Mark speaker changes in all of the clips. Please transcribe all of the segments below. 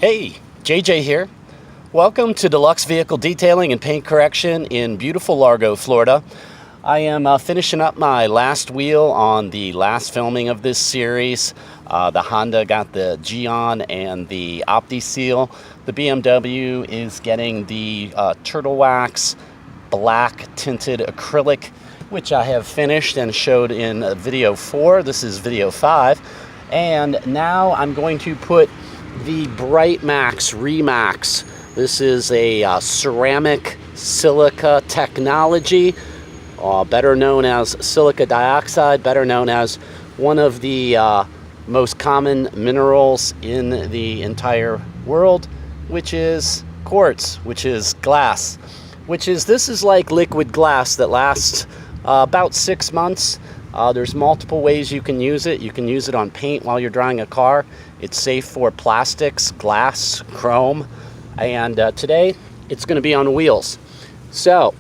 Speaker 1: Hey, JJ here. Welcome to Deluxe Vehicle Detailing and Paint Correction in beautiful Largo, Florida. I am finishing up my last wheel on the last filming of this series. The Honda got the Geon and the OptiSeal. The BMW is getting the Turtle Wax black tinted acrylic, which I have finished and showed in video 4. This is video 5. And now I'm going to put the Britemax Remax. This is a ceramic silica technology, better known as silica dioxide, better known as one of the most common minerals in the entire world, which is quartz, which is glass, this is like liquid glass that lasts about 6 months. There's multiple ways you can use it. You can use it on paint while you're drying a car. It's safe for plastics, glass, chrome, and today it's going to be on wheels. So,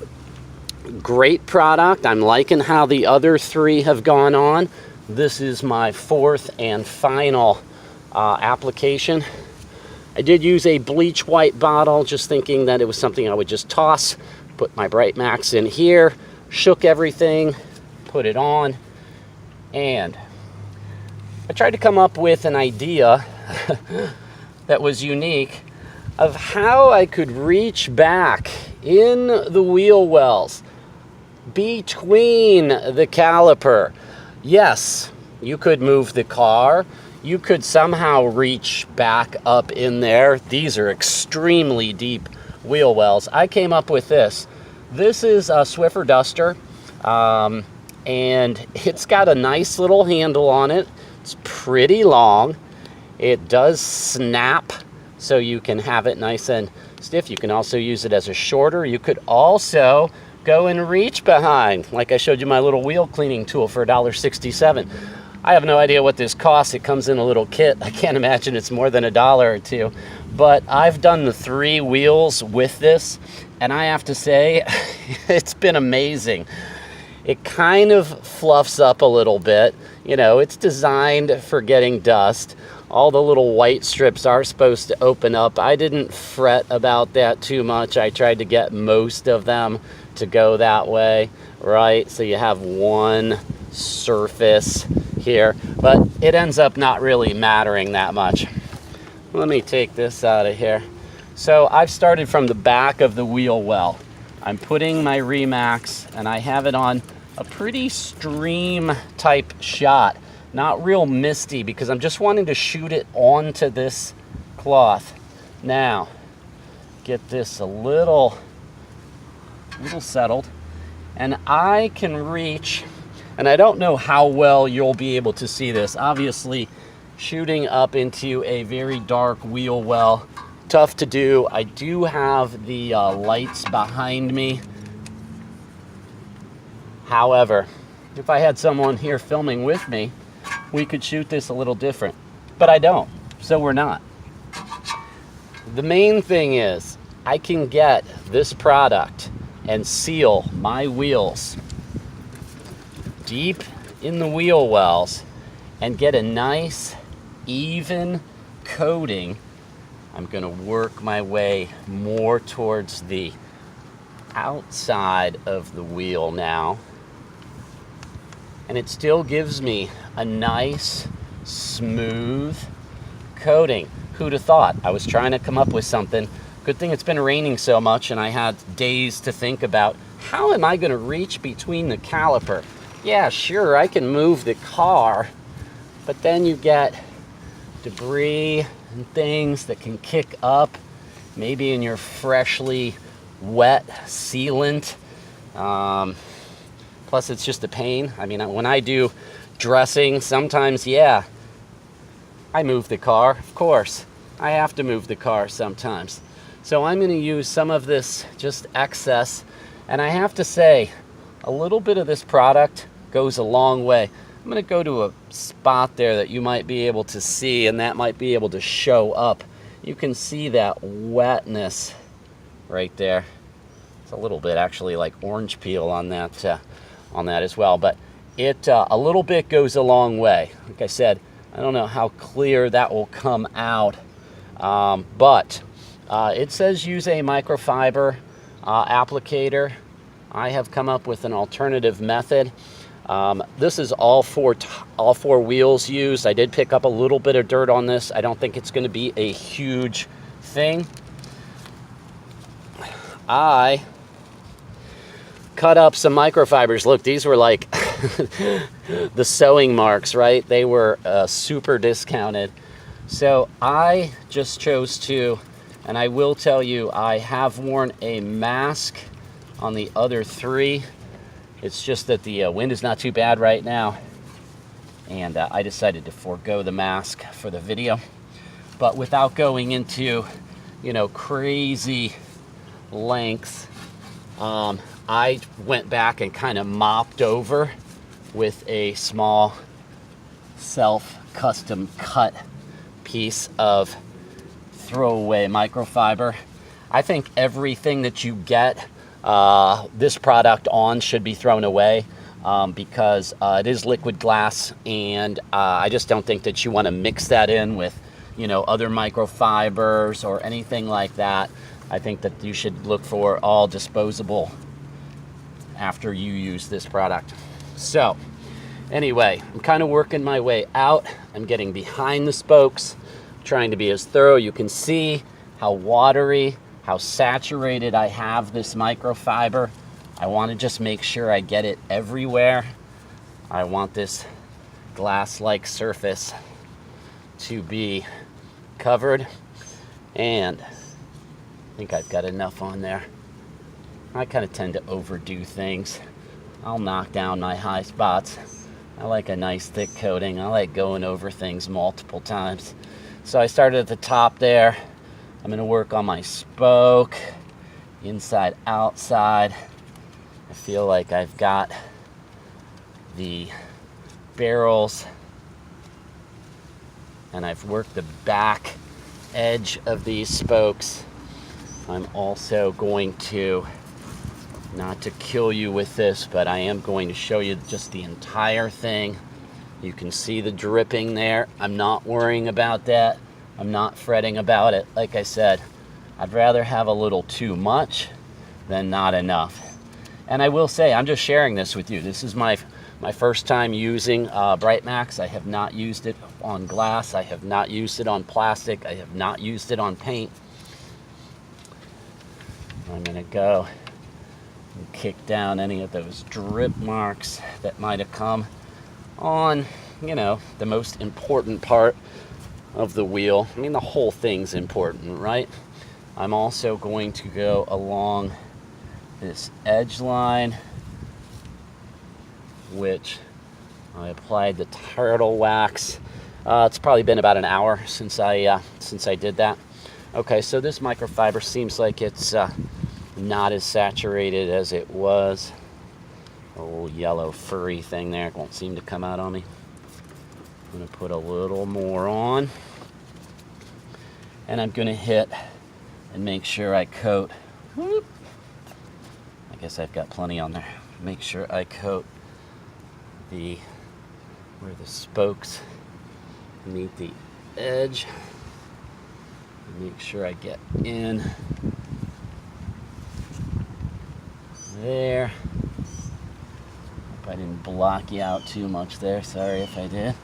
Speaker 1: great product. I'm liking how the other 3 have gone on. This is my 4th and final application. I did use a bleach white bottle, just thinking that it was something I would just toss. Put my Britemax in here, shook everything, put it on, and I tried to come up with an idea that was unique of how I could reach back in the wheel wells between the caliper. Yes, you could move the car. You could somehow reach back up in there. These are extremely deep wheel wells. I came up with this. This is a Swiffer Duster, and it's got a nice little handle on it. It's pretty long. It does snap, so you can have it nice and stiff. You can also use it as a shorter. You could also go and reach behind, like I showed you my little wheel cleaning tool for $1.67. I have no idea what this costs. It comes in a little kit. I can't imagine it's more than $1 or $2. But I've done the 3 wheels with this, and I have to say, it's been amazing. It kind of fluffs up a little bit. You know, it's designed for getting dust. All the little white strips are supposed to open up. I didn't fret about that too much. I tried to get most of them to go that way, right? So you have one surface here, but it ends up not really mattering that much. Let me take this out of here. So I've started from the back of the wheel well. I'm putting my Remax, and I have it on a pretty stream type shot, not real misty, because I'm just wanting to shoot it onto this cloth. Now, get this a little settled, and I can reach, and I don't know how well you'll be able to see this. Obviously, shooting up into a very dark wheel well, tough to do. I do have the lights behind me. However, if I had someone here filming with me, we could shoot this a little different. But I don't, so we're not. The main thing is, I can get this product and seal my wheels deep in the wheel wells and get a nice, even coating. I'm going to work my way more towards the outside of the wheel now. And it still gives me a nice, smooth coating. Who'd have thought? I was trying to come up with something. Good thing it's been raining so much, and I had days to think about, how am I going to reach between the caliper? Yeah, sure, I can move the car, but then you get debris and things that can kick up, maybe in your freshly wet sealant. Plus, it's just a pain. I mean, when I do dressing, sometimes, yeah, I move the car. Of course, I have to move the car sometimes. So I'm going to use some of this just excess. And I have to say, a little bit of this product goes a long way. I'm going to go to a spot there that you might be able to see, and that might be able to show up. You can see that wetness right there. It's a little bit actually like orange peel on that as well, but it a little bit goes a long way. Like I said, I don't know how clear that will come out, But it says use a microfiber applicator. I have come up with an alternative method. This is all four wheels used. I did pick up a little bit of dirt on this. I don't think it's going to be a huge thing. I cut up some microfibers. Look, these were like the sewing marks, right? They were super discounted. So I just chose to, and I will tell you, I have worn a mask on the other three. It's just that the wind is not too bad right now, and I decided to forego the mask for the video. But without going into, you know, crazy lengths, I went back and kind of mopped over with a small self-custom cut piece of throwaway microfiber. I think everything that you get this product on should be thrown away because it is liquid glass, and I just don't think that you want to mix that in with, you know, other microfibers or anything like that. I think that you should look for all disposable after you use this product. So anyway, I'm kind of working my way out. I'm getting behind the spokes, trying to be as thorough. You can see how watery, how saturated I have this microfiber. I want to just make sure I get it everywhere. I want this glass-like surface to be covered, and I think I've got enough on there. I kind of tend to overdo things. I'll knock down my high spots. I like a nice thick coating. I like going over things multiple times. So I started at the top there. I'm going to work on my spoke, inside, outside. I feel like I've got the barrels, and I've worked the back edge of these spokes. I'm also going to, not to kill you with this, but I am going to show you just the entire thing. You can see the dripping there. I'm not worrying about that. I'm not fretting about it. Like I said, I'd rather have a little too much than not enough. And I will say, I'm just sharing this with you. This is my first time using Britemax. I have not used it on glass. I have not used it on plastic. I have not used it on paint. I'm going to go and kick down any of those drip marks that might have come on, you know, the most important part of the wheel. I mean, the whole thing's important, right? I'm also going to go along this edge line, which I applied the turtle wax. It's probably been about an hour since I did that. Okay, so this microfiber seems like it's not as saturated as it was. A little yellow furry thing there. It won't seem to come out on me. I'm going to put a little more on, and I'm going to hit and make sure I coat. Whoop. I guess I've got plenty on there. Make sure I coat where the spokes meet the edge. Make sure I get in there. Hope I didn't block you out too much there. Sorry if I did.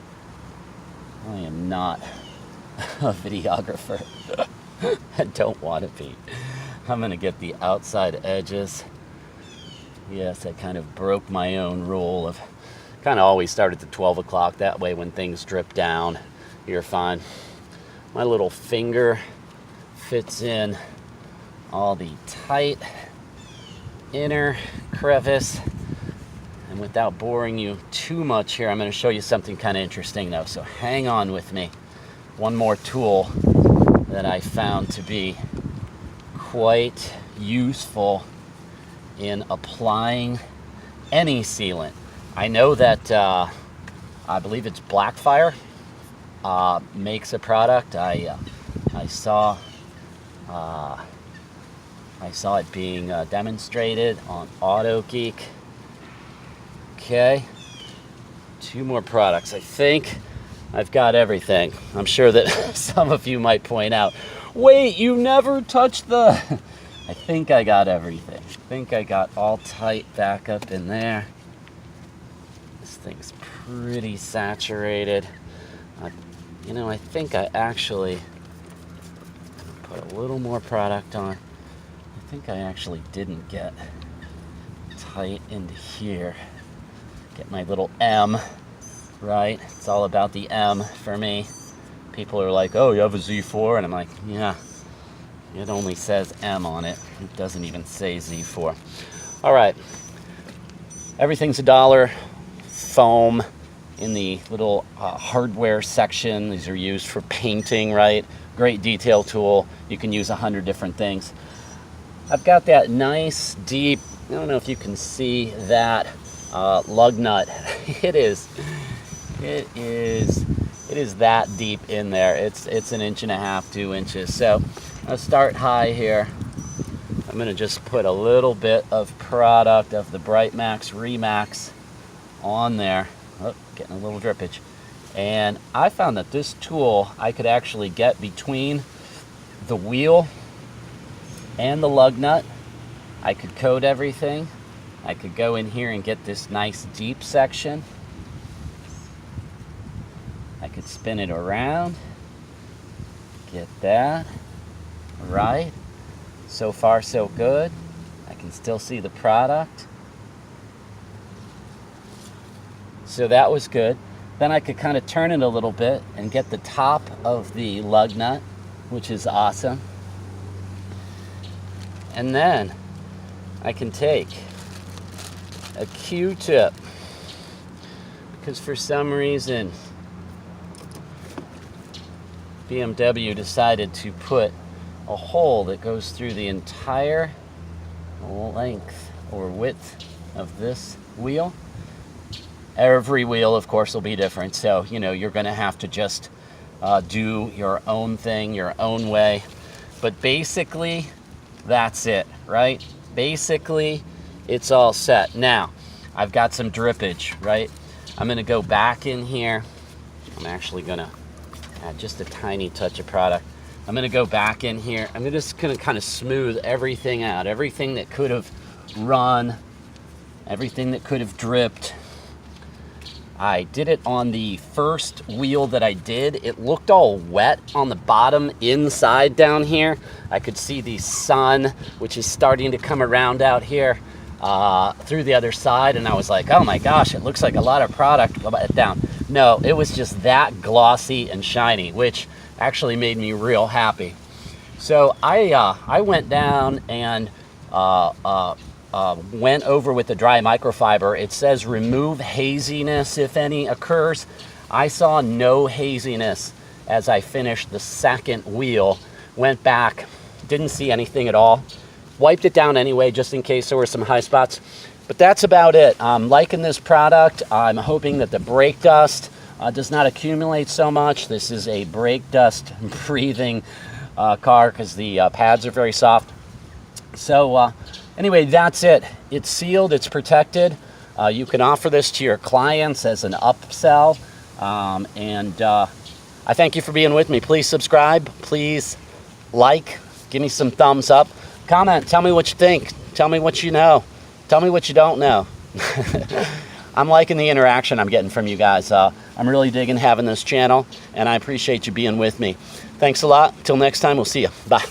Speaker 1: I am not a videographer. I don't want to be. I'm going to get the outside edges. Yes, I kind of broke my own rule of kind of always start at the 12 o'clock. That way when things drip down, you're fine. My little finger fits in all the tight inner crevice. And without boring you too much here, I'm going to show you something kind of interesting though. So hang on with me. One more tool that I found to be quite useful in applying any sealant. I know that I believe it's Blackfire makes a product. I saw it being demonstrated on AutoGeek. Okay, two more products. I think I've got everything. I'm sure that some of you might point out, wait, you never touched the... I think I got everything. I think I got all tight back up in there. This thing's pretty saturated. You know, I think I actually put a little more product on. I think I actually didn't get tight into here. Get my little M, right? It's all about the M for me. People are like, oh, you have a Z4? And I'm like, yeah, it only says M on it. It doesn't even say Z4. All right, everything's $1. Foam in the little hardware section. These are used for painting, right? Great detail tool. You can use 100 different things. I've got that nice deep, I don't know if you can see that lug nut. It is that deep in there. It's 1.5 inches, 2 inches. So I'll start high here. I'm gonna just put a little bit of product of the Britemax Remax on there. Oh, getting a little drippage. And I found that this tool I could actually get between the wheel and the lug nut. I could coat everything. I could go in here and get this nice deep section. I could spin it around. Get that. Right. So far, so good. I can still see the product. So that was good. Then I could kind of turn it a little bit and get the top of the lug nut, which is awesome. And then I can take a Q-tip, because for some reason BMW decided to put a hole that goes through the entire length or width of this wheel. Every wheel, of course, will be different, so you know you're going to have to just do your own thing, your own way. But basically, that's it, right? Basically, it's all set. Now, I've got some drippage, right? I'm going to go back in here. I'm actually going to add just a tiny touch of product. I'm going to go back in here. I'm just going to kind of smooth everything out, everything that could have run, everything that could have dripped. I did it on the first wheel that I did. It looked all wet on the bottom inside down here. I could see the sun, which is starting to come around out here through the other side. And I was like, oh my gosh, it looks like a lot of product down. No, it was just that glossy and shiny, which actually made me real happy. So I went down and went over with the dry microfiber. It says remove haziness if any occurs. I saw no haziness as I finished the second wheel. Went back, didn't see anything at all. Wiped it down anyway, just in case there were some high spots. But that's about it. I'm liking this product. I'm hoping that the brake dust does not accumulate so much. This is a brake dust breathing car because the pads are very soft. So anyway, that's it. It's sealed, it's protected. You can offer this to your clients as an upsell. I thank you for being with me. Please subscribe. Please like. Give me some thumbs up. Comment. Tell me what you think. Tell me what you know. Tell me what you don't know. I'm liking the interaction I'm getting from you guys. I'm really digging having this channel, and I appreciate you being with me. Thanks a lot. Till next time, we'll see you. Bye.